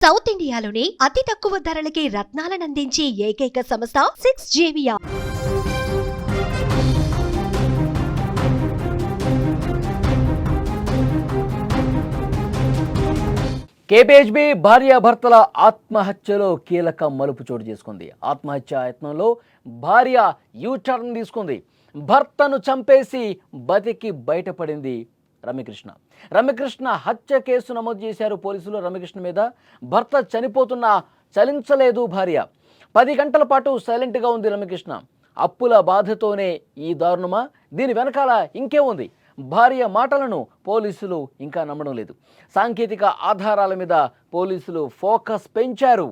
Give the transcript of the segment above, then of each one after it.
South ఇండియాలోని అతి తక్కువ ధరలకి రత్నాలనందించే ఏకైక సంస్థ 6JVR. కేపీహెచ్బీ భార్యాభర్తల ఆత్మహత్యలో కీలక మలుపు చోటు చేసుకుంది. ఆత్మహత్య యత్నంలో భార్య యూటర్న్ తీసుకుంది. భర్తను చంపేసి బతికి బయటపడింది రమ్యకృష్ణ హత్య కేసు నమోదు చేశారు పోలీసులు. రమ్యకృష్ణ మీద భర్త చనిపోతున్నా చలించలేదు భార్య. 10 గంటల పాటు సైలెంట్గా ఉంది రమ్యకృష్ణ. అప్పుల బాధతోనే ఈ దారుణమా? దీని వెనకాల ఇంకే ఉంది? భార్య మాటలను పోలీసులు ఇంకా నమ్మడం లేదు. సాంకేతిక ఆధారాల మీద పోలీసులు ఫోకస్ పెంచారు.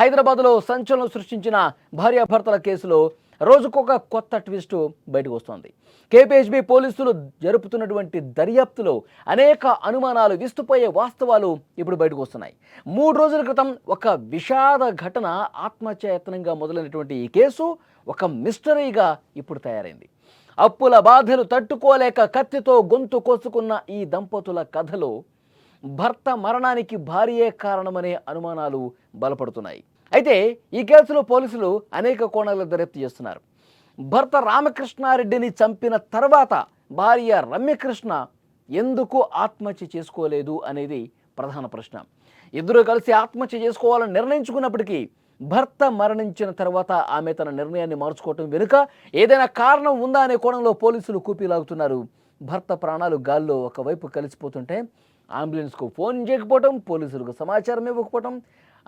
హైదరాబాద్లో సంచలనం సృష్టించిన భార్యాభర్తల కేసులో రోజుకొక కొత్త ట్విస్ట్ బయటకు వస్తోంది. కేపీహెచ్బీ పోలీసులు జరుపుతున్నటువంటి దర్యాప్తులో అనేక అనుమానాలు, విస్తుపోయే వాస్తవాలు ఇప్పుడు బయటకు వస్తున్నాయి. 3 రోజుల క్రితం ఒక విషాద ఘటన ఆత్మహత్యాయత్నంగా మొదలైనటువంటి ఈ కేసు ఒక మిస్టరీగా ఇప్పుడు తయారైంది. అప్పుల బాధలు తట్టుకోలేక కత్తితో గొంతు కోసుకున్న ఈ దంపతుల కథలో భర్త మరణానికి భార్యే కారణమనే అనుమానాలు బలపడుతున్నాయి. అయితే ఈ కేసులో పోలీసులు అనేక కోణాల దర్యాప్తు చేస్తున్నారు. భర్త రామకృష్ణారెడ్డిని చంపిన తర్వాత భార్య రమ్యకృష్ణ ఎందుకు ఆత్మహత్య చేసుకోలేదు అనేది ప్రధాన ప్రశ్న. ఇద్దరు కలిసి ఆత్మహత్య చేసుకోవాలని నిర్ణయించుకున్నప్పటికీ భర్త మరణించిన తర్వాత ఆమె తన నిర్ణయాన్ని మార్చుకోవటం వెనుక ఏదైనా కారణం ఉందా అనే కోణంలో పోలీసులు కూపీలాగుతున్నారు. భర్త ప్రాణాలు గాల్లో ఒకవైపు కలిసిపోతుంటే అంబులెన్స్కు ఫోన్ చేయకపోవటం, పోలీసులకు సమాచారం ఇవ్వకపోవటం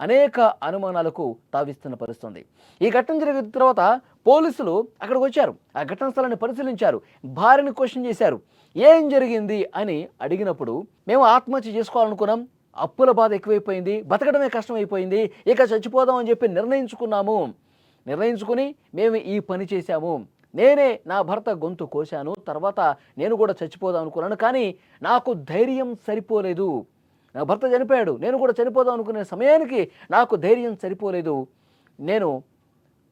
అనేక అనుమానాలకు తావిస్తున్న పరిస్థితుంది. ఈ ఘటన జరిగిన తర్వాత పోలీసులు అక్కడికి వచ్చారు. ఆ ఘటన స్థలాన్ని పరిశీలించారు. భార్యని క్వశ్చన్ చేశారు. ఏం జరిగింది అని అడిగినప్పుడు, మేము ఆత్మహత్య చేసుకోవాలనుకున్నాం, అప్పుల బాధ ఎక్కువైపోయింది, బతకడమే కష్టమైపోయింది, ఇక చచ్చిపోదాం అని చెప్పి నిర్ణయించుకుని మేము ఈ పని చేశాము. నేనే నా భర్త గొంతు కోశాను, తర్వాత నేను కూడా చచ్చిపోదాం అనుకున్నాను, కానీ నాకు ధైర్యం సరిపోలేదు. నా భర్త చనిపోయాడు, నేను కూడా చనిపోదాం అనుకునే సమయానికి నాకు ధైర్యం సరిపోలేదు. నేను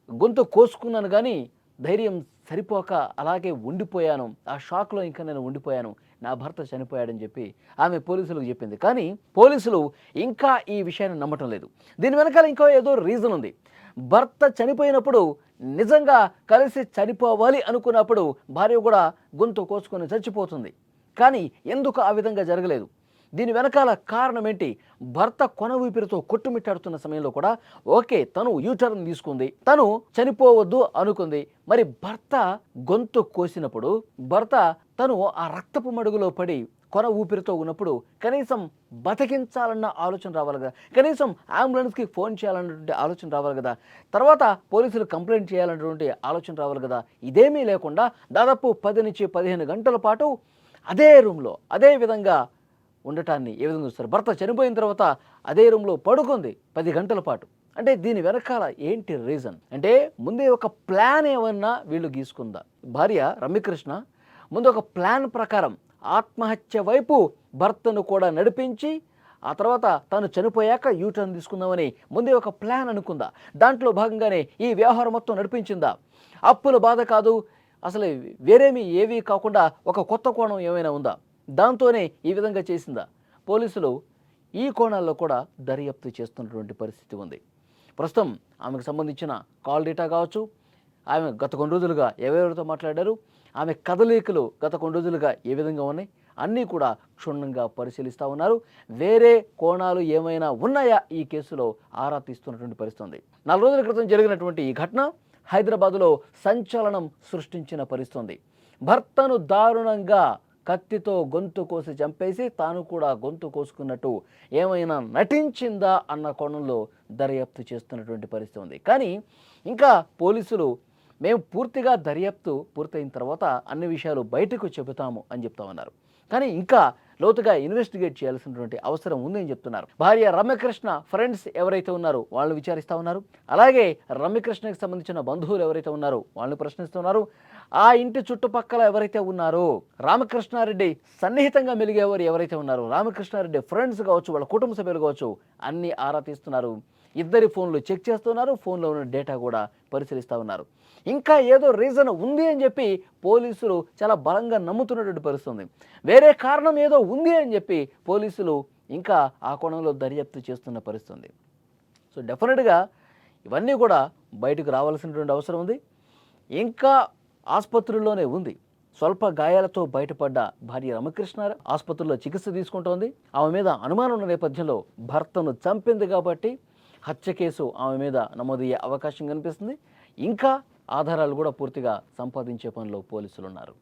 గొంతు కోసుకున్నాను కానీ ధైర్యం సరిపోక అలాగే ఉండిపోయాను. ఆ షాక్లో ఇంకా నేను ఉండిపోయాను. నా భర్త చనిపోయాడని చెప్పి ఆమె పోలీసులకు చెప్పింది. కానీ పోలీసులు ఇంకా ఈ విషయాన్ని నమ్మటం లేదు. దీని వెనకాల ఇంకో ఏదో రీజన్ ఉంది. భర్త చనిపోయినప్పుడు నిజంగా కలిసి చనిపోవాలి అనుకున్నప్పుడు భార్య కూడా గొంతు కోసుకొని చచ్చిపోతుంది. కానీ ఎందుకు ఆ విధంగా జరగలేదు? దీని వెనకాల కారణం ఏంటి? భర్త కొన ఊపిరితో కొట్టుమిట్టాడుతున్న సమయంలో కూడా ఓకే, తను యూటర్న్ తీసుకుంది, తను చనిపోవద్దు అనుకుంది. మరి భర్త గొంతు కోసినప్పుడు తను ఆ రక్తపు మడుగులో పడి కొన ఊపిరితో ఉన్నప్పుడు కనీసం బతికించాలన్న ఆలోచన రావాలి కదా, కనీసం అంబులెన్స్కి ఫోన్ చేయాలన్నటువంటి ఆలోచన రావాలి కదా, తర్వాత పోలీసులు కంప్లైంట్ చేయాలన్నటువంటి ఆలోచన రావాలి కదా. ఇదేమీ లేకుండా దాదాపు 10 నుంచి 15 గంటల పాటు అదే రూమ్లో అదే విధంగా ఉండటాన్ని ఏ విధంగా చూస్తారు? భర్త చనిపోయిన తర్వాత అదే రూమ్లో పడుకుంది 10 గంటల పాటు. అంటే దీని వెనకాల ఏంటి రీజన్? అంటే ముందే ఒక ప్లాన్ ఏమన్నా వీళ్ళు గీసుకుందా? భార్య రమ్యకృష్ణ ముందు ఒక ప్లాన్ ప్రకారం ఆత్మహత్య వైపు భర్తను కూడా నడిపించి ఆ తర్వాత తను చనిపోయాక యూటర్న్ తీసుకుందామని ముందే ఒక ప్లాన్ అనుకుందా? దాంట్లో భాగంగానే ఈ వ్యవహారం మొత్తం నడిపించిందా? అప్పుల బాధ కాదు, అసలు వేరేమీ ఏవీ కాకుండా ఒక కొత్త కోణం ఏమైనా ఉందా? దాంతోనే ఈ విధంగా చేసిందా? పోలీసులు ఈ కోణాల్లో కూడా దర్యాప్తు చేస్తున్నటువంటి పరిస్థితి ఉంది. ప్రస్తుతం ఆమెకు సంబంధించిన కాల్ డేటా కావచ్చు, ఆమె గత కొన్ని రోజులుగా ఎవరెవరితో మాట్లాడారు, ఆమె కదలికలు గత కొన్ని రోజులుగా ఏ విధంగా ఉన్నాయి అన్నీ కూడా క్షుణ్ణంగా పరిశీలిస్తూ ఉన్నారు. వేరే కోణాలు ఏమైనా ఉన్నాయా ఈ కేసులో ఆరా తీస్తున్నటువంటి పరిస్థితి ఉంది. 4 రోజుల క్రితం జరిగినటువంటి ఈ ఘటన హైదరాబాదులో సంచలనం సృష్టించిన పరిస్థితి. భర్తను దారుణంగా కత్తితో గొంతు కోసి చంపేసి తాను కూడా గొంతు కోసుకున్నట్టు ఏమైనా నటించిందా అన్న కోణంలో దర్యాప్తు చేస్తున్నటువంటి పరిస్థితి ఉంది. కానీ ఇంకా పోలీసులు మేము పూర్తిగా దర్యాప్తు పూర్తయిన తర్వాత అన్ని విషయాలు బయటకు చెబుతాము అని చెప్తా ఉన్నారు. కానీ ఇంకా లోతుగా ఇన్వెస్టిగేట్ చేయాల్సినటువంటి అవసరం ఉందని చెప్తున్నారు. భార్య రమ్యకృష్ణ ఫ్రెండ్స్ ఎవరైతే ఉన్నారో వాళ్ళని విచారిస్తూ ఉన్నారు. అలాగే రమ్యకృష్ణకి సంబంధించిన బంధువులు ఎవరైతే ఉన్నారో వాళ్ళని ప్రశ్నిస్తున్నారు. ఆ ఇంటి చుట్టుపక్కల ఎవరైతే ఉన్నారో రామకృష్ణారెడ్డి సన్నిహితంగా మెలిగేవారు ఎవరైతే ఉన్నారో రామకృష్ణారెడ్డి ఫ్రెండ్స్ కావచ్చు, వాళ్ళ కుటుంబ సభ్యులు కావచ్చు, అన్నీ ఆరా తీస్తున్నారు. ఇద్దరి ఫోన్లు చెక్ చేస్తున్నారు. ఫోన్లో ఉన్న డేటా కూడా పరిశీలిస్తూ ఉన్నారు. ఇంకా ఏదో రీజన్ ఉంది అని చెప్పి పోలీసులు చాలా బలంగా నమ్ముతున్నటువంటి పరిస్థితి ఉంది. వేరే కారణం ఏదో ఉంది అని చెప్పి పోలీసులు ఇంకా ఆ కోణంలో దర్యాప్తు చేస్తున్న పరిస్థితి ఉంది. సో డెఫినెట్గా ఇవన్నీ కూడా బయటకు రావాల్సినటువంటి అవసరం ఉంది. ఇంకా ఆసుపత్రుల్లోనే ఉంది. స్వల్ప గాయాలతో బయటపడ్డ భార్య రమకృష్ణ ఆసుపత్రిలో చికిత్స తీసుకుంటోంది. ఆమె మీద అనుమానం ఉన్న నేపథ్యంలో భర్తను చంపింది కాబట్టి హత్య కేసు ఆమె మీద నమోదయ్యే అవకాశం కనిపిస్తుంది. ఇంకా ఆధారాలు కూడా పూర్తిగా సంపాదించే పనిలో పోలీసులు ఉన్నారు.